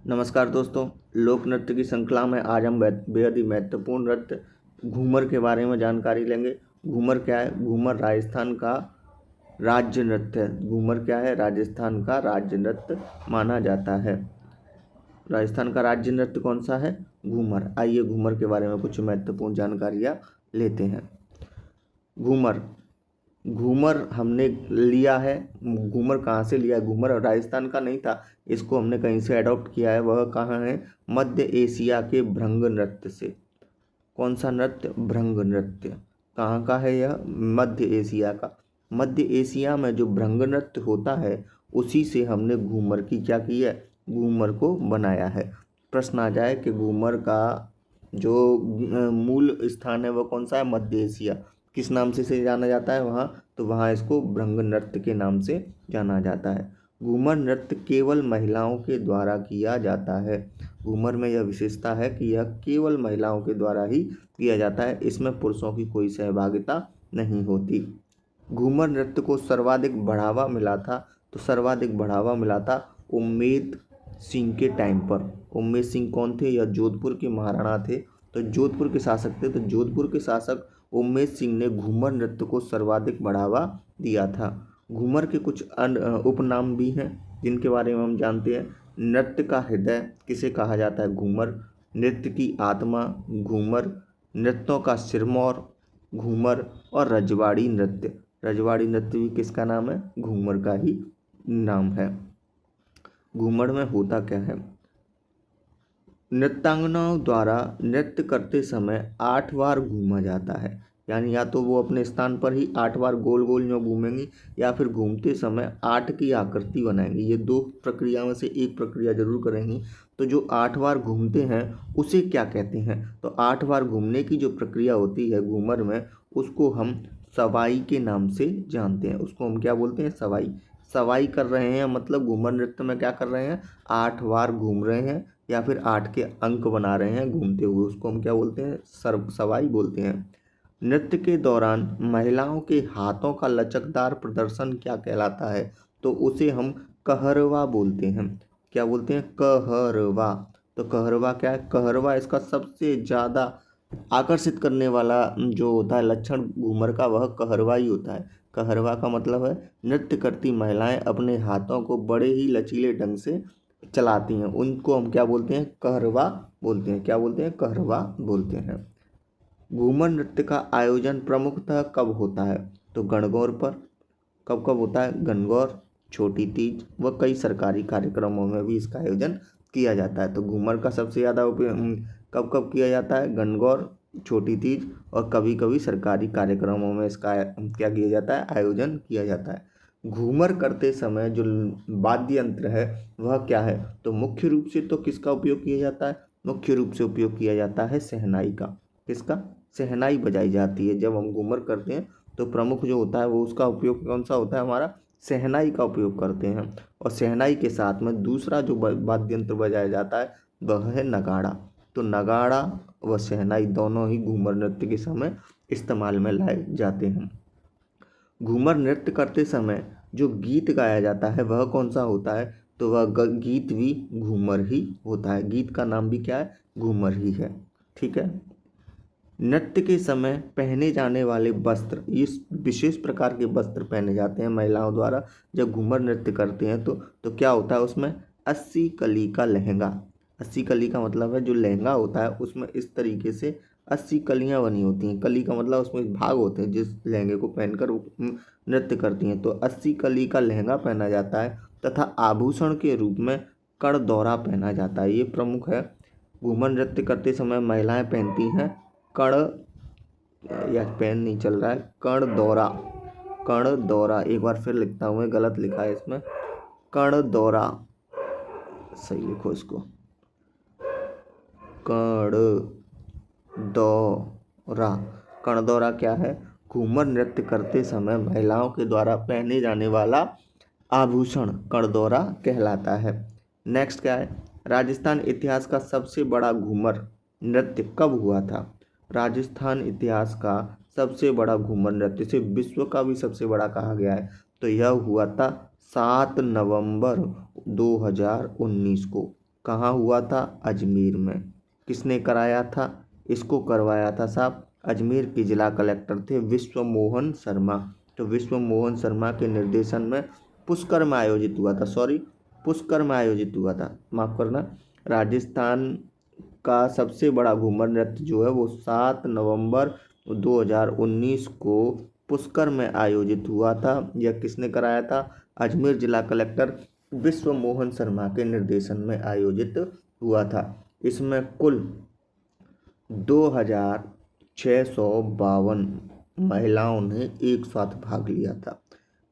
नमस्कार दोस्तों, लोक नृत्य की श्रृंखला में आज हम बेहद ही महत्वपूर्ण नृत्य घूमर के बारे में जानकारी लेंगे। घूमर क्या है? घूमर राजस्थान का राज्य नृत्य है। घूमर क्या है? राजस्थान का राज्य नृत्य माना जाता है। राजस्थान का राज्य नृत्य कौन सा है? घूमर। आइए घूमर के बारे में कुछ महत्वपूर्ण जानकारियाँ लेते हैं। घूमर घूमर हमने लिया है। घूमर कहाँ से लिया? घूमर राजस्थान का नहीं था, इसको हमने कहीं से अडॉप्ट किया है। वह कहाँ है? मध्य एशिया के भृंग नृत्य से। कौन सा नृत्य? भृंग नृत्य। कहाँ का है यह? मध्य एशिया का। मध्य एशिया में जो भृंग नृत्य होता है उसी से हमने घूमर की क्या की है? घूमर को बनाया है। प्रश्न आ जाए कि घूमर का जो मूल स्थान है वह कौन सा है? मध्य एशिया। किस नाम से जाना जाता है वहाँ? तो वहाँ इसको भृंग नृत्य के नाम से जाना जाता है। घूमर नृत्य केवल महिलाओं के द्वारा किया जाता है। घूमर में यह विशेषता है कि यह केवल महिलाओं के द्वारा ही किया जाता है, इसमें पुरुषों की कोई सहभागिता नहीं होती। घूमर नृत्य को सर्वाधिक बढ़ावा मिला था, तो सर्वाधिक बढ़ावा मिला था उम्मेद सिंह के टाइम पर। उम्मेद सिंह कौन थे? यह जोधपुर के महाराणा थे, तो जोधपुर के शासक थे। तो जोधपुर के शासक उम्मेद सिंह ने घूमर नृत्य को सर्वाधिक बढ़ावा दिया था। घूमर के कुछ अन्य उपनाम भी हैं जिनके बारे में हम जानते हैं। नृत्य का हृदय किसे कहा जाता है? घूमर। नृत्य की आत्मा घूमर। नृत्यों का सिरमौर घूमर। और रजवाड़ी नृत्य। रजवाड़ी नृत्य भी किसका नाम है? घूमर का ही नाम है। घूमर में होता क्या है? नृत्यांगनाओं द्वारा नृत्य करते समय 8 बार घूमा जाता है। यानी या तो वो अपने स्थान पर ही 8 बार गोल गोल जो घूमेंगी या फिर घूमते समय 8 की आकृति बनाएंगी। ये दो प्रक्रिया में से एक प्रक्रिया जरूर करेंगी। तो जो 8 बार घूमते हैं उसे क्या कहते हैं? तो 8 बार घूमने की जो प्रक्रिया होती है घूमर में, उसको हम सवाई के नाम से जानते हैं। उसको हम क्या बोलते हैं? सवाई। सवाई कर रहे हैं मतलब घूमर नृत्य में क्या कर रहे हैं? 8 बार घूम रहे हैं या फिर 8 के अंक बना रहे हैं घूमते हुए, उसको हम क्या बोलते हैं? सवाई बोलते हैं। नृत्य के दौरान महिलाओं के हाथों का लचकदार प्रदर्शन क्या कहलाता है? तो उसे हम कहरवा बोलते हैं। क्या बोलते हैं? कहरवा। तो कहरवा क्या है? कहरवा इसका सबसे ज़्यादा आकर्षित करने वाला जो होता है लक्षण घूमर का, वह कहरवा ही होता है। कहरवा का मतलब है नृत्य करती महिलाएं अपने हाथों को बड़े ही लचीले ढंग से चलाती हैं, उनको हम क्या बोलते हैं? कहरवा बोलते हैं। क्या बोलते हैं? कहरवा बोलते हैं। घूमर नृत्य का आयोजन प्रमुखतः कब होता है? तो गणगौर पर। कब कब होता है? गणगौर, छोटी तीज व कई सरकारी कार्यक्रमों में भी इसका आयोजन किया जाता है। तो घूमर का सबसे ज़्यादा उपयोग कब कब किया जाता है? गणगौर, छोटी तीज और कभी कभी सरकारी कार्यक्रमों में इसका क्या किया जाता है? आयोजन किया जाता है। घूमर करते समय जो वाद्य यंत्र है वह क्या है? तो मुख्य रूप से तो किसका उपयोग किया जाता है? मुख्य रूप से उपयोग किया जाता है शहनाई का। किसका? शहनाई बजाई जाती है। जब हम घूमर करते हैं तो प्रमुख जो होता है वो उसका उपयोग कौन सा होता है? हमारा शहनाई का उपयोग करते हैं। और शहनाई के साथ में दूसरा जो वाद्य यंत्र बजाया जाता है वह है नगाड़ा। तो नगाड़ा व शहनाई दोनों ही घूमर नृत्य के समय इस्तेमाल में लाए जाते हैं। घूमर नृत्य करते समय जो गीत गाया जाता है वह कौन सा होता है? तो वह गीत भी घूमर ही होता है। गीत का नाम भी क्या है? घूमर ही है। ठीक है। नृत्य के समय पहने जाने वाले वस्त्र, इस विशेष प्रकार के वस्त्र पहने जाते हैं महिलाओं द्वारा जब घूमर नृत्य करते हैं। तो क्या होता है उसमें? 80 कली का लहंगा। 80 कली का मतलब है जो लहंगा होता है उसमें इस तरीके से 80 कलियां बनी होती हैं। कली का मतलब उसमें भाग होते हैं जिस लहंगे को पहनकर नृत्य करती हैं। तो 80 कली का लहंगा पहना जाता है तथा आभूषण के रूप में कड़ दौरा पहना जाता है। ये प्रमुख है। घूमर नृत्य करते समय महिलाएं पहनती हैं कड़, या पेन नहीं चल रहा है, कण दौरा। कण दौरा, एक बार फिर लिखता हूँ मैं, गलत लिखा है इसमें। कण दौरा, सही लिखो इसको। कण दौरा। कण दौरा क्या है? घूमर नृत्य करते समय महिलाओं के द्वारा पहने जाने वाला आभूषण कण दौरा कहलाता है। नेक्स्ट क्या है? राजस्थान इतिहास का सबसे बड़ा घूमर नृत्य कब हुआ था? राजस्थान इतिहास का सबसे बड़ा घूमर नृत्य, इसे विश्व का भी सबसे बड़ा कहा गया है, तो यह हुआ था 7 नवंबर 2019 को। कहाँ हुआ था? अजमेर में। किसने कराया था? इसको करवाया था साहब अजमेर के जिला कलेक्टर थे विश्व मोहन शर्मा। तो विश्व मोहन शर्मा के निर्देशन में पुष्कर में आयोजित हुआ था, पुष्कर में आयोजित हुआ था, माफ करना। राजस्थान का सबसे बड़ा घूमर नृत्य जो है वो 7 नवंबर 2019 को पुष्कर में आयोजित हुआ था। यह किसने कराया था? अजमेर जिला कलेक्टर विश्व मोहन शर्मा के निर्देशन में आयोजित हुआ था। इसमें कुल 2652 महिलाओं ने एक साथ भाग लिया था।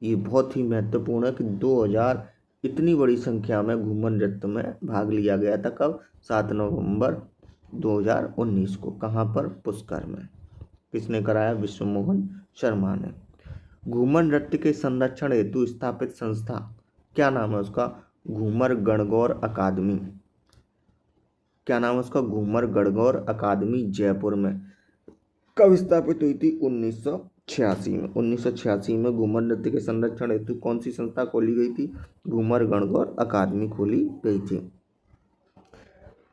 ये बहुत ही महत्वपूर्ण है कि 2000 इतनी बड़ी संख्या में घूमर नृत्य में भाग लिया गया था। कब? 7 नवंबर 2019 को। कहाँ पर? पुष्कर में। किसने कराया? विश्व मोहन शर्मा ने। घूमर नृत्य के संरक्षण हेतु स्थापित संस्था क्या नाम है उसका? घूमर गणगौर अकादमी। क्या नाम है उसका? घूमर गणगौर अकादमी, जयपुर में। कब स्थापित हुई थी? 1986 में। 1986 में घूमर नृत्य के संरक्षण हेतु कौन सी संस्था खोली गई थी? घूमर गणगौर अकादमी खोली गई थी।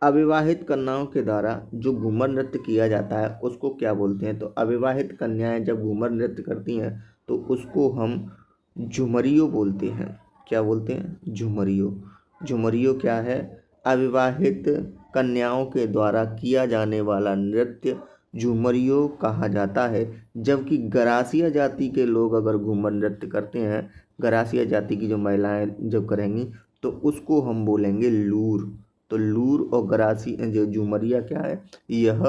अविवाहित कन्याओं के द्वारा जो घूमर नृत्य किया जाता है उसको क्या बोलते हैं? तो अविवाहित कन्याएं जब घूमर नृत्य करती हैं तो उसको हम झुमरियो बोलते हैं। क्या बोलते हैं? झुमरियो। झुमरियो क्या है? अविवाहित कन्याओं के द्वारा किया जाने वाला नृत्य झुमरियो कहा जाता है। जबकि गरासिया जाति के लोग अगर घूमर नृत्य करते हैं, गरासिया जाति की जो महिलाएं जब करेंगी तो उसको हम बोलेंगे लूर। तो लूर और गरासी जो झुमरिया क्या है? यह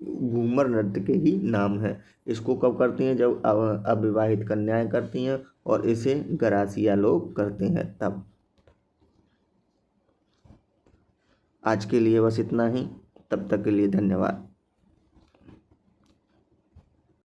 घूमर नृत्य के ही नाम है। इसको कब करती हैं? जब अविवाहित कन्याएं करती हैं, और इसे गरासिया लोग करते हैं तब। आज के लिए बस इतना ही। तब तक के लिए धन्यवाद।